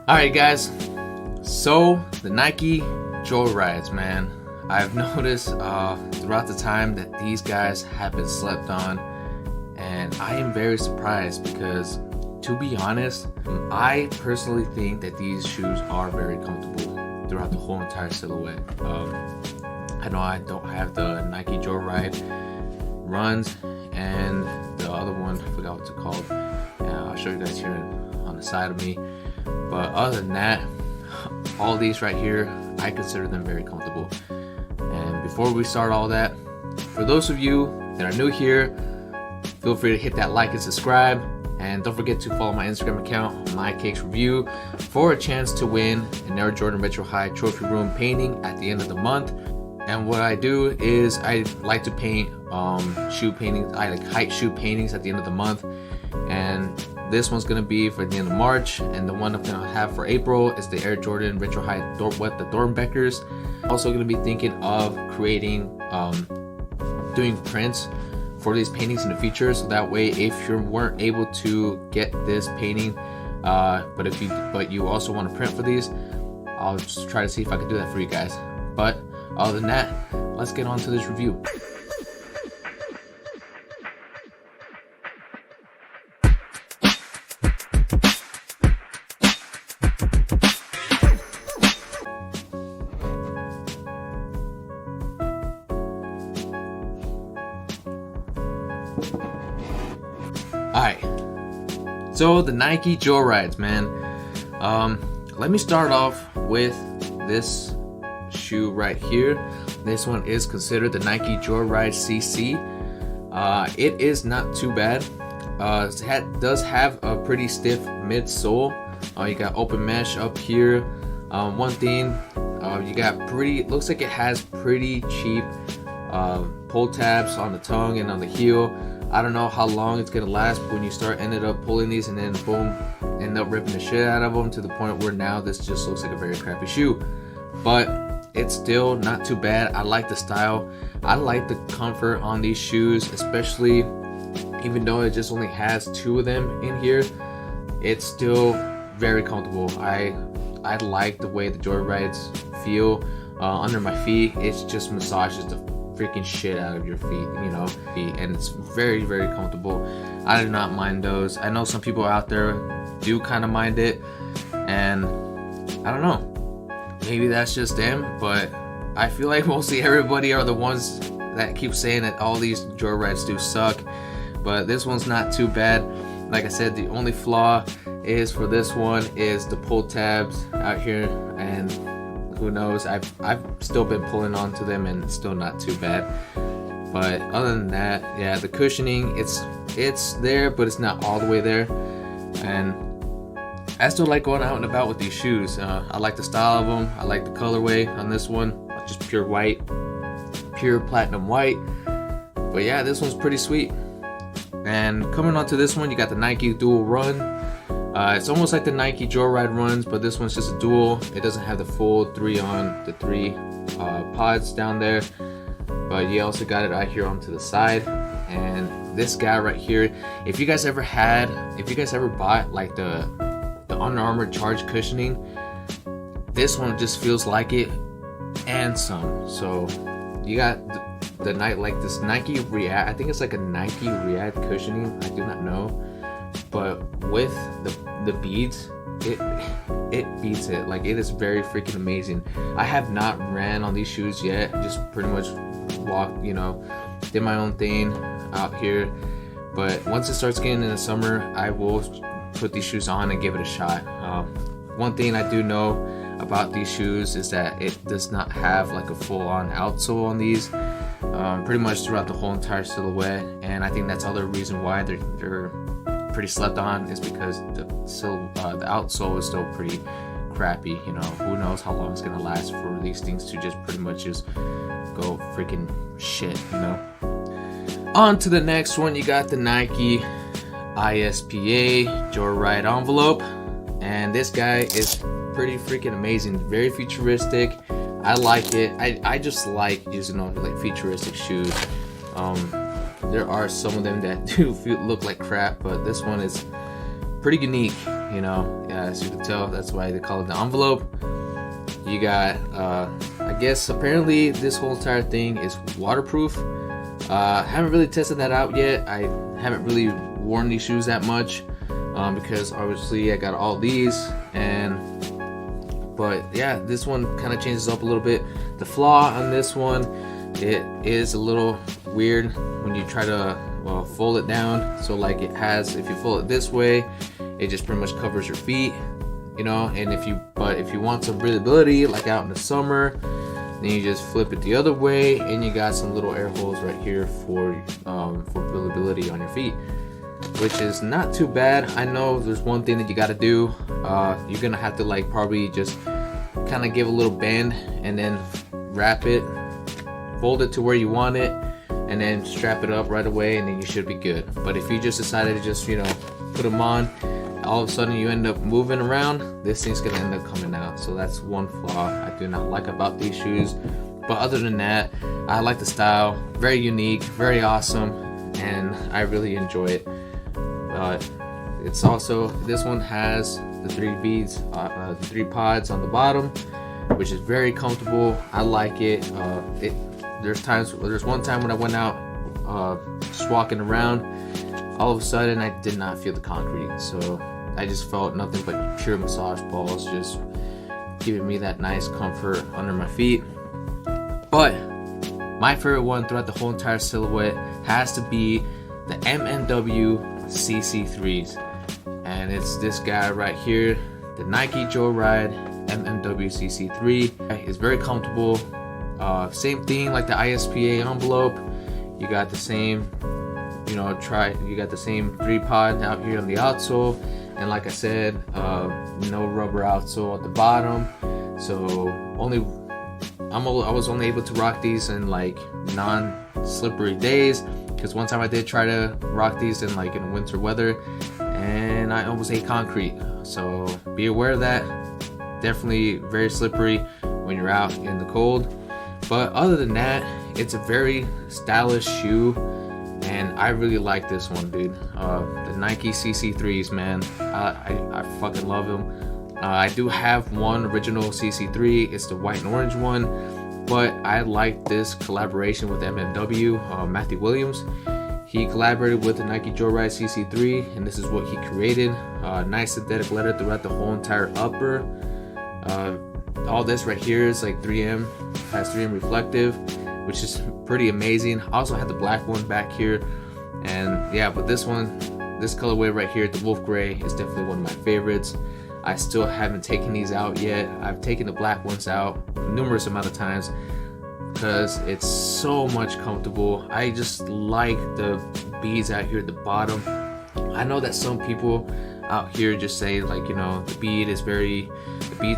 Alright guys, so the Nike Joyrides, man. I've noticed throughout the time that these guys have been slept on, and I am very surprised because, to be honest, I personally think that these shoes are very comfortable throughout the whole entire silhouette. I know I don't have the Nike Joyride runs and the other one, I forgot what's it called. I'll show you guys here on the side of me. But other than that, all these right here, I consider them very comfortable. And before we start all that, for those of you that are new here, feel free to hit that like and subscribe. And don't forget to follow my Instagram account, MiKicksReview, for a chance to win an Air Jordan Retro High Trophy Room painting at the end of the month. And what I do is I like to paint shoe paintings. I like height shoe paintings at the end of the month. And this one's gonna be for the end of March, and the one I'm gonna have for April is the Air Jordan Retro High the Thornbeckers. Also gonna be thinking of creating, doing prints for these paintings in the future, so that way if you weren't able to get this painting, but you also want to print for these, I'll just try to see if I can do that for you guys. But other than that, let's get on to this review. Alright, so the Nike Joyrides, man. Let me start off with this shoe right here. This one is considered the Nike Joyride CC. It is not too bad. It does have a pretty stiff midsole. You got open mesh up here. One thing, you got looks like it has pretty cheap pull tabs on the tongue and on the heel. I don't know how long it's gonna last, but when you ended up pulling these and then boom, end up ripping the shit out of them to the point where now this just looks like a very crappy shoe. But it's still not too bad. I like the style. I like the comfort on these shoes, especially even though it just only has 2 of them in here. It's still very comfortable. I like the way the Joyrides feel under my feet. It just massages the freaking shit out of your feet, you know, and it's very, very comfortable. I do not mind those. I know some people out there do kind of mind it, and I don't know, maybe that's just them, but I feel like mostly everybody are the ones that keep saying that all these Joyrides do suck, but this one's not too bad. Like I said, the only flaw is for this one is the pull tabs out here, and who knows, I've still been pulling onto them and it's still not too bad. But other than that, yeah, the cushioning, it's there, but it's not all the way there. And I still like going out and about with these shoes. I like the style of them. I like the colorway on this one, just pure white, pure platinum white. But yeah, this one's pretty sweet. And coming onto this one, you got the Nike Dual Run. It's almost like the Nike Joyride runs, but this one's just a dual. It doesn't have the full 3 on the 3 pods down there, but you also got it out here onto the side. And this guy right here, if you guys ever bought like the Under Armour charge cushioning, this one just feels like it and some. So you got the this Nike React. I think it's like a Nike React cushioning. I do not know. But with the beads, it beats it. Like, it is very freaking amazing. I have not ran on these shoes yet. Just pretty much walked, you know, did my own thing out here. But once it starts getting in the summer, I will put these shoes on and give it a shot. One thing I do know about these shoes is that it does not have like a full-on outsole on these. Pretty much throughout the whole entire silhouette, and I think that's other reason why they're pretty slept on, is because the outsole is still pretty crappy. You know, who knows how long it's gonna last for these things to just pretty much just go freaking shit, you know. On to the next one, you got the Nike Ispa Joyride envelope, and this guy is pretty freaking amazing. Very futuristic. I like it. I just like using like futuristic shoes. There are some of them that do look like crap, but this one is pretty unique. you know, yeah, as you can tell, that's why they call it the envelope. You got, I guess apparently this whole entire thing is waterproof. Haven't really tested that out yet. I haven't really worn these shoes that much because obviously I got all these, but yeah, this one kind of changes up a little bit. The flaw on this one, it is a little weird when you try to fold it down. So like it has, if you fold it this way, it just pretty much covers your feet, you know. And if you want some breathability, like out in the summer, then you just flip it the other way, and you got some little air holes right here for breathability on your feet, which is not too bad. I know there's one thing that you got to do. You're gonna have to like probably just kind of give a little bend and then wrap it, fold it to where you want it, and then strap it up right away, and then you should be good. But if you just decided to just, you know, put them on, all of a sudden you end up moving around, this thing's gonna end up coming out. So that's one flaw I do not like about these shoes. But other than that, I like the style. Very unique, very awesome, and I really enjoy it. It's also, this one has the 3 beads, the 3 pods on the bottom, which is very comfortable. I like it. There's one time when I went out just walking around, all of a sudden I did not feel the concrete, so I just felt nothing but pure massage balls, just giving me that nice comfort under my feet. But my favorite one throughout the whole entire silhouette has to be the MNW CC3s, and it's this guy right here, the Nike Joyride MNW CC3. It's very comfortable. Same thing like the ISPA envelope. You got the same, you know, you got the same 3 pod out here on the outsole, and like I said, no rubber outsole at the bottom. So I was only able to rock these in like non-slippery days, because one time I did try to rock these in like in winter weather, and I almost ate concrete. So be aware of that. Definitely very slippery when you're out in the cold. But other than that, it's a very stylish shoe, and I really like this one, dude. The Nike CC3s, man, I fucking love them. I do have one original CC3. It's the white and orange one, but I like this collaboration with MNW. Matthew Williams, he collaborated with the Nike Joyride CC3, and this is what he created. Nice synthetic leather throughout the whole entire upper. All this right here is like 3M, has 3M reflective, which is pretty amazing. I also have the black one back here, and yeah, but this one, this colorway right here, the wolf gray, is definitely one of my favorites. I still haven't taken these out yet. I've taken the black ones out numerous amount of times because it's so much comfortable. I just like the beads out here at the bottom. I know that some people out here just say, like, you know, the beads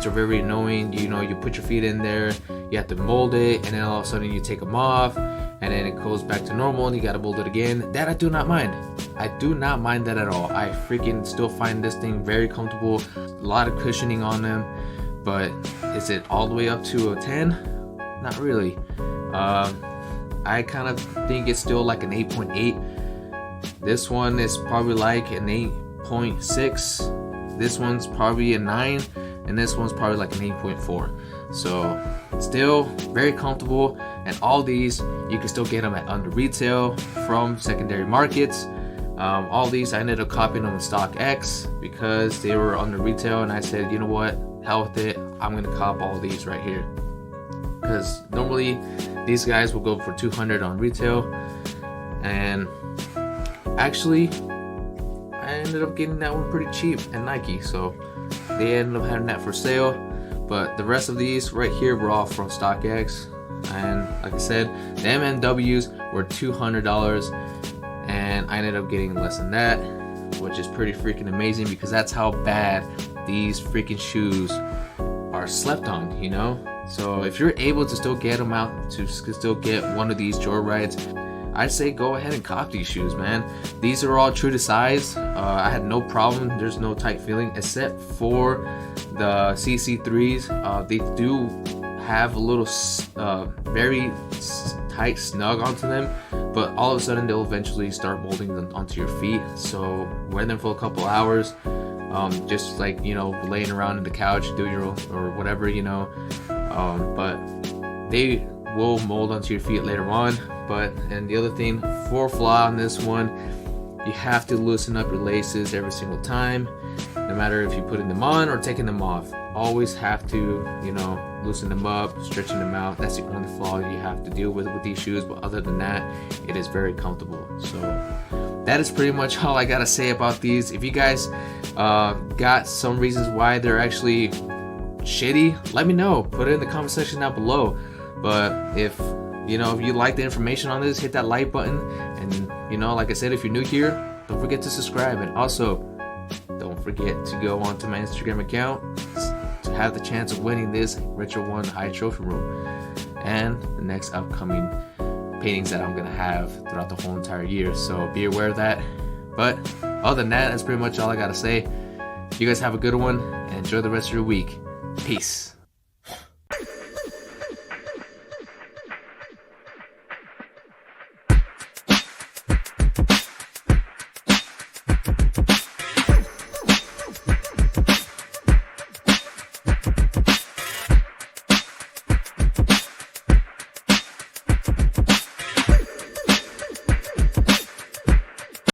are very annoying. You know, you put your feet in there, you have to mold it, and then all of a sudden you take them off, and then it goes back to normal, and you gotta mold it again. That I do not mind. I do not mind that at all. I freaking still find this thing very comfortable. A lot of cushioning on them, but is it all the way up to a 10? Not really. I kind of think it's still like an 8.8. This one is probably like an 8.6. This one's probably a 9, and this one's probably like an 8.4. So still very comfortable, and all these you can still get them at under retail from secondary markets. All these I ended up copying them in StockX because they were under retail, and I said, you know what, hell with it, I'm gonna cop all these right here, because normally these guys will go for $200 on retail, and actually I ended up getting that one pretty cheap at Nike, so they ended up having that for sale. But the rest of these right here were all from StockX, and like I said, the MNWs were $200, and I ended up getting less than that, which is pretty freaking amazing, because that's how bad these freaking shoes are slept on, you know. So if you're able to still get them out, to still get one of these Joyrides, I'd say go ahead and cop these shoes, man. These are all true to size. I had no problem. There's no tight feeling, except for the CC3s. They do have a little very tight snug onto them, but all of a sudden they'll eventually start molding them onto your feet. So wear them for a couple hours, just like, you know, laying around on the couch, do your or whatever, you know. But they will mold onto your feet later on. And the other thing, for flaw on this one, you have to loosen up your laces every single time, no matter if you're putting them on or taking them off. Always have to, you know, loosen them up, stretching them out. That's the only flaw you have to deal with these shoes, but other than that, it is very comfortable. So that is pretty much all I gotta say about these. If you guys got some reasons why they're actually shitty, let me know. Put it in the comment section down below. But if you like the information on this, hit that like button. And you know, like I said, if you're new here, don't forget to subscribe. And also, don't forget to go onto my Instagram account to have the chance of winning this Retro 1 High Trophy Room and the next upcoming paintings that I'm gonna have throughout the whole entire year. So be aware of that. But other than that, that's pretty much all I gotta say. You guys have a good one and enjoy the rest of your week. Peace.